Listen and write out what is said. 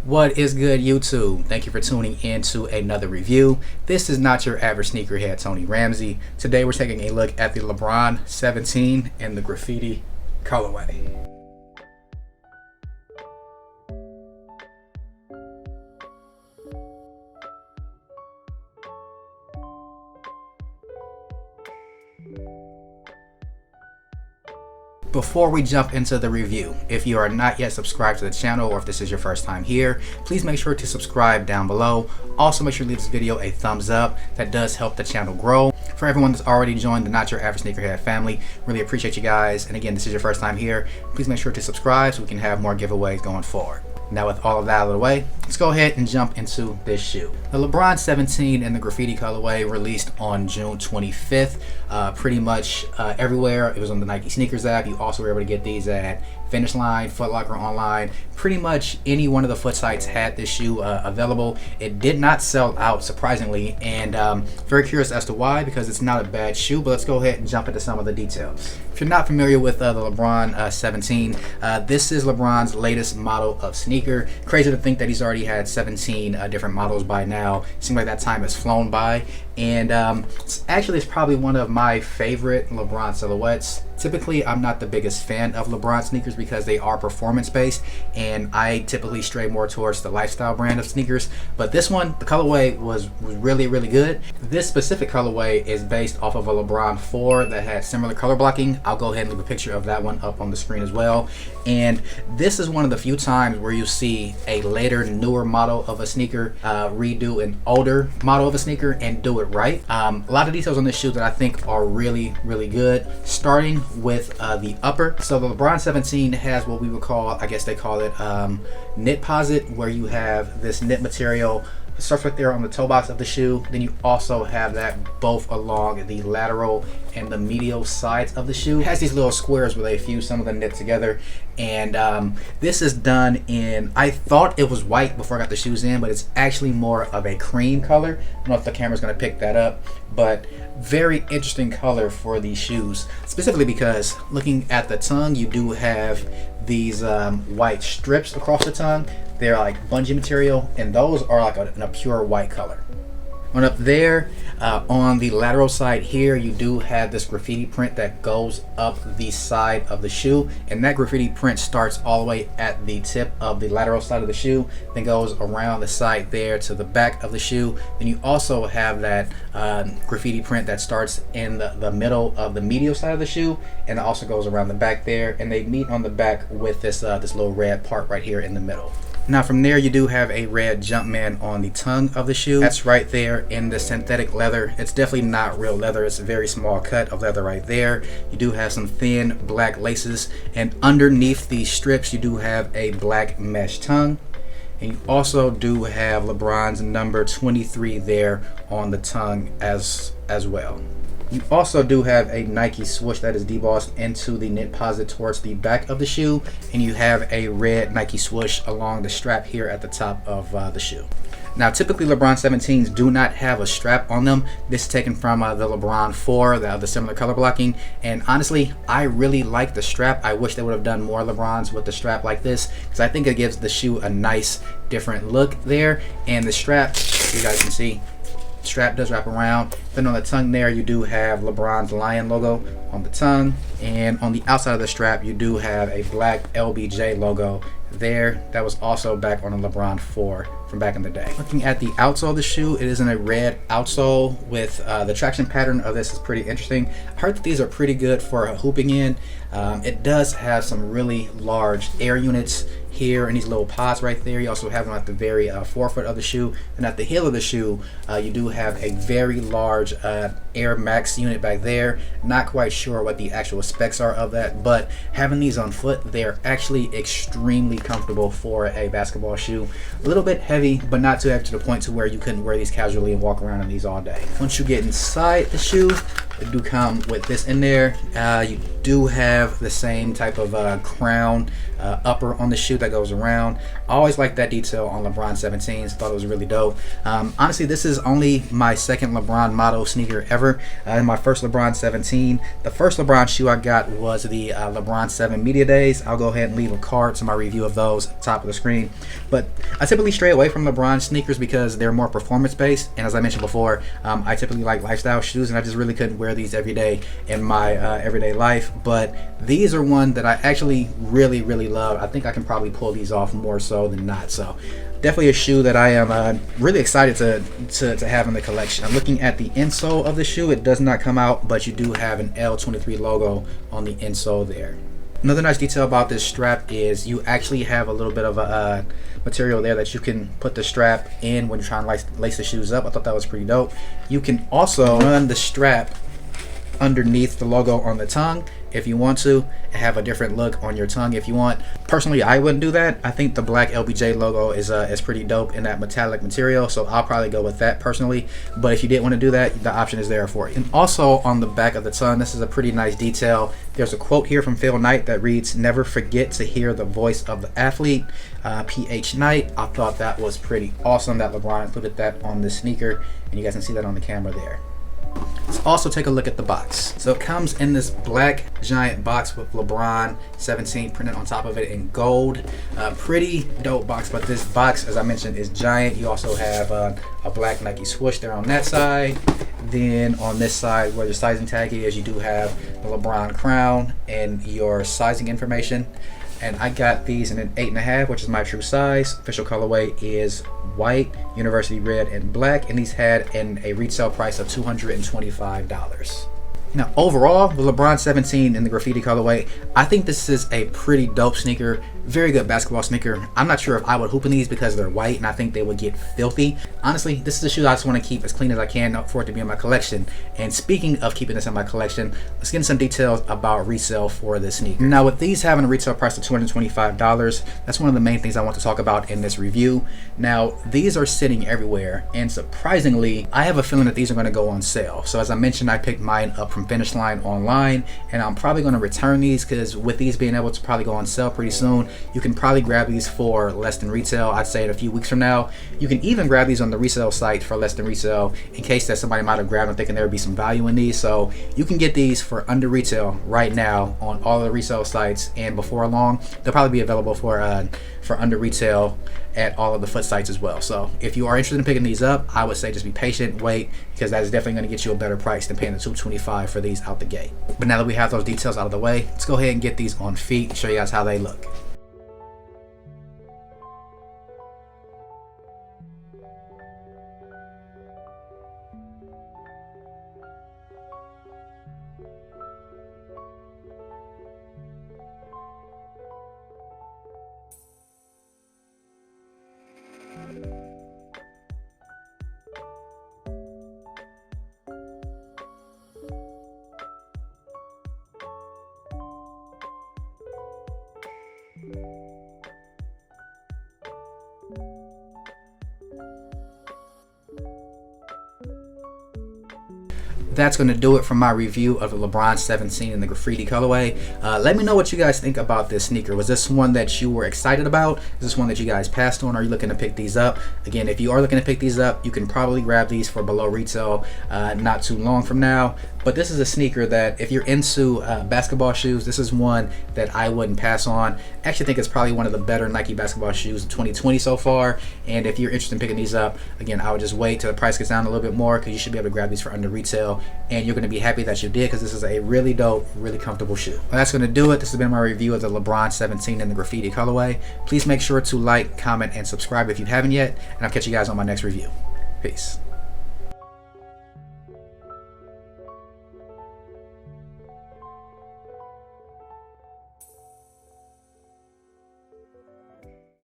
What is good, YouTube? Thank you for tuning in to another review. This is not your average sneakerhead, Tony Ramsey. Today we're taking a look at the LeBron 17 in the graffiti colorway. Before we jump into the review, if you are not yet subscribed to the channel or if this is your first time here, please make sure to subscribe down below. Also make sure to leave this video a thumbs up. That does help the channel grow. For everyone that's already joined the Not Your Average Sneakerhead family, really appreciate you guys. And again, this is your first time here, please make sure to subscribe so we can have more giveaways going forward. Now with all of that out of the way, let's go ahead and jump into this shoe. The LeBron 17 in the graffiti colorway released on June 25th. Pretty much everywhere. It was on the Nike sneakers app. You also were able to get these at Finish Line, Foot Locker online. Pretty much any one of the foot sites had this shoe available. It did not sell out, surprisingly, and very curious as to why, because it's not a bad shoe. But let's go ahead and jump into some of the details. If you're not familiar with the LeBron 17, this is LeBron's latest model of sneaker. Crazy to think that he's already had 17 different models by now. Seems like that time has flown by. And it's probably one of my favorite LeBron silhouettes. Typically, I'm not the biggest fan of LeBron sneakers because they are performance-based, and I typically stray more towards the lifestyle brand of sneakers. But this one, the colorway was really, really good. This specific colorway is based off of a LeBron 4 that had similar color blocking. I'll go ahead and leave a picture of that one up on the screen as well. And this is one of the few times where you see a later, newer model of a sneaker redo an older model of a sneaker and do it right. A lot of details on this shoe that I think are really, really good. Starting with the upper. So the LeBron 17 has what we would call, I guess they call it knit posit, where you have this knit material starts right there on the toe box of the shoe. Then you also have that both along the lateral and the medial sides of the shoe. It has these little squares where they fuse some of the knit together. And this is done in, I thought it was white before I got the shoes in, but it's actually more of a cream color. I don't know if the camera's gonna pick that up, but very interesting color for these shoes, specifically because looking at the tongue, you do have these white strips across the tongue. They're like bungee material, and those are like a pure white color. And up there on the lateral side here, you do have this graffiti print that goes up the side of the shoe, and that graffiti print starts all the way at the tip of the lateral side of the shoe, then goes around the side there to the back of the shoe. Then you also have that graffiti print that starts in the middle of the medial side of the shoe, and it also goes around the back there, and they meet on the back with this this little red part right here in the middle. Now from there, you do have a red Jumpman on the tongue of the shoe. That's right there in the synthetic leather. It's definitely not real leather. It's a very small cut of leather right there. You do have some thin black laces, and underneath these strips, you do have a black mesh tongue. And you also do have LeBron's number 23 there on the tongue as well. You also do have a Nike swoosh that is debossed into the knit posit towards the back of the shoe, and you have a red Nike swoosh along the strap here at the top of the shoe. Now typically LeBron 17s do not have a strap on them. This is taken from the LeBron 4, the similar color blocking, and honestly I really like the strap. I wish they would have done more LeBrons with the strap like this, because I think it gives the shoe a nice different look there. And the strap, you guys can see, strap does wrap around. Then on the tongue there, you do have LeBron's lion logo on the tongue, and on the outside of the strap you do have a black LBJ logo there. That was also back on the LeBron 4 from back in the day. Looking at the outsole of the shoe, it is in a red outsole with the traction pattern of this is pretty interesting. I heard that these are pretty good for hooping in. It does have some really large air units here and these little pods right there. You also have them at the very forefoot of the shoe, and at the heel of the shoe you do have a very large Air Max unit back there. Not quite sure what the actual specs are of that, but having these on foot, they're actually extremely comfortable for a basketball shoe. A little bit heavy, but not too heavy to the point to where you couldn't wear these casually and walk around in these all day. Once you get inside the shoe, they do come with this in there. You do have the same type of crown upper on the shoe that goes around. I always like that detail on LeBron 17s. Thought it was really dope. Honestly, this is only my second LeBron model sneaker ever. In my first LeBron 17, the first LeBron shoe I got was the LeBron 7 Media Days. I'll go ahead and leave a card to my review of those at the top of the screen. But I typically stray away from LeBron sneakers because they're more performance based, and as I mentioned before, I typically like lifestyle shoes, and I just really couldn't wear these every day in my everyday life. But these are one that I actually really love. I think I can probably pull these off more so than not. So definitely a shoe that I am really excited to have in the collection. I'm looking at the insole of the shoe. It does not come out, but you do have an L23 logo on the insole there. Another nice detail about this strap is you actually have a little bit of a material there that you can put the strap in when you're trying to lace the shoes up. I thought that was pretty dope. You can also run the strap underneath the logo on the tongue if you want to, have a different look on your tongue if you want. Personally, I wouldn't do that. I think the black LBJ logo is pretty dope in that metallic material, so I'll probably go with that personally. But if you didn't want to do that, the option is there for you. And also on the back of the tongue, this is a pretty nice detail. There's a quote here from Phil Knight that reads, "Never forget to hear the voice of the athlete." PH Knight. I thought that was pretty awesome that LeBron included that on the sneaker, and you guys can see that on the camera there. Let's also take a look at the box. So it comes in this black giant box with LeBron 17 printed on top of it in gold. Pretty dope box, but this box, as I mentioned, is giant. You also have a black Nike swoosh there on that side. Then on this side where your sizing tag is, you do have the LeBron crown and your sizing information. And I got these in an 8.5, which is my true size. Official colorway is white, university red, and black, and these had a retail price of $225. Now overall, the LeBron 17 in the graffiti colorway, I think this is a pretty dope sneaker. Very good basketball sneaker. I'm not sure if I would hoop in these because they're white and I think they would get filthy. Honestly, this is a shoe I just want to keep as clean as I can for it to be in my collection. And speaking of keeping this in my collection, let's get into some details about resale for this sneaker. Now with these having a retail price of $225, that's one of the main things I want to talk about in this review. Now these are sitting everywhere, and surprisingly, I have a feeling that these are going to go on sale. So as I mentioned, I picked mine up from Finish Line online, and I'm probably going to return these because with these being able to probably go on sale pretty soon, you can probably grab these for less than retail. I'd say in a few weeks from now. You can even grab these on the resale site for less than retail in case that somebody might have grabbed them thinking there would be some value in these. So you can get these for under retail right now on all the resale sites, and before long they'll probably be available for under retail at all of the foot sites as well. So if you are interested in picking these up, I would say just be patient, wait, because that is definitely going to get you a better price than paying the $225 for these out the gate. But now that we have those details out of the way, let's go ahead and get these on feet and show you guys how they look. That's going to do it for my review of the LeBron 17 in the graffiti colorway. Let me know what you guys think about this sneaker. Was this one that you were excited about? Is this one that you guys passed on? Are you looking to pick these up? Again, if you are looking to pick these up, you can probably grab these for below retail not too long from now. But this is a sneaker that if you're into basketball shoes, this is one that I wouldn't pass on. I actually think it's probably one of the better Nike basketball shoes of 2020 so far. And if you're interested in picking these up, again, I would just wait till the price gets down a little bit more, because you should be able to grab these for under retail. And you're going to be happy that you did, because this is a really dope, really comfortable shoe. Well, that's going to do it. This has been my review of the LeBron 17 in the graffiti colorway. Please make sure to like, comment, and subscribe if you haven't yet. And I'll catch you guys on my next review. Peace.